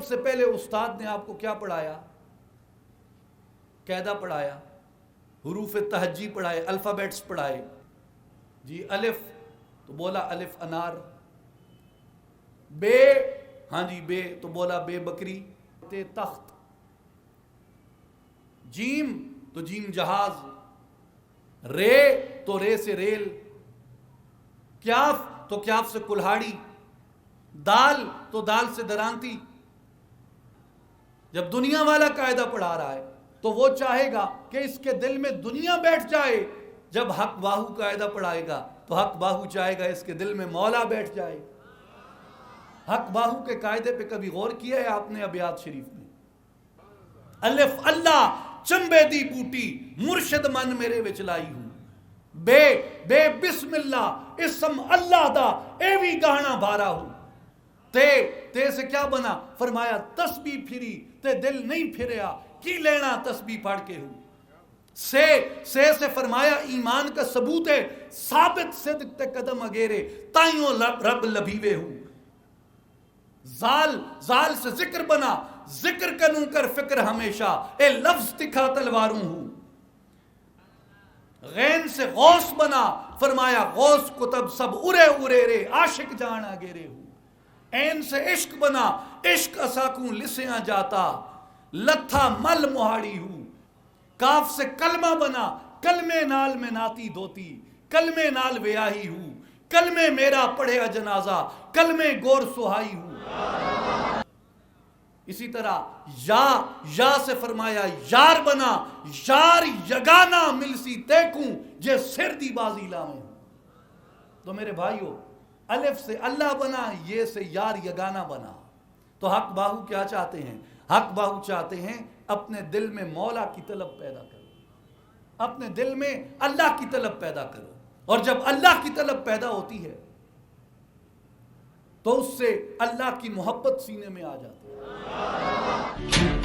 सबसे पहले उस्ताद ने आपको क्या पढ़ाया? कायदा पढ़ाया, हुरूफ तहज्जी पढ़ाए, अल्फ़ाबेट्स पढ़ाए जी। अलिफ तो बोला अलिफ अनार, बे हाँ जी बे तो बोला बे बकरी, ते तख्त, जीम तो जीम जहाज, रे तो रे से रेल, क्याफ तो क्याफ से कुल्हाड़ी, दाल तो दाल से दरांती। जब दुनिया वाला कायदा पढ़ा रहा है तो वो चाहेगा कि इसके दिल में दुनिया बैठ जाए। जब हक बाहू कायदा पढ़ाएगा तो हक बाहू चाहेगा इसके दिल में मौला बैठ जाए। हक बाहू के कायदे पे कभी गौर किया है आपने अबियात शरीफ में? अलिफ अल्लाह चंबे दी बूटी मुर्शिद मन मेरे विच लाई हूं, बे बे बिस्मिल्लाह इसम अल्लाह दा एवी गाना भारा हूं। ते से क्या बना? फरमाया तस्बीह फिरी ते दिल नहीं फिरया, की लेना तस्बीह पढ़ के हूं। से फरमाया ईमान का सबूत है, साबित सिद्क ते कदम अगेरे ताइयों रब लभीवे हूं। जाल से जिक्र बना, जिक्र करूं कर फिक्र हमेशा, ए लफ्ज तिखा तलवारूं हूं। गैन से गौस बना, फरमाया गौस कुतब सब उरे उरे रे आशिक जान अगेरे हूं। ऐन से इश्क बना, इश्क असाकूं लिसियां जाता, लथा मल मुहाड़ी हूं। काफ से कलमा बना, कलमे नाल में नाती धोती, कलमे नाल व्याही हूं। कलमे मेरा पढ़े जनाजा, कलमे गोर सुहाई हूं। इसी तरह या से फरमाया यार बना, यार यगाना मिलसी तैकूं जे सिर दी बाजी लाऊं। तो मेरे भाइयों, अलिफ से अल्लाह बना, ये से यार यगाना बना। तो हक बाहू क्या चाहते हैं? हक बाहू चाहते हैं अपने दिल में मौला की तलब पैदा करो, अपने दिल में अल्लाह की तलब पैदा करो। और जब अल्लाह की तलब पैदा होती है तो उससे अल्लाह की मोहब्बत सीने में आ जाती है।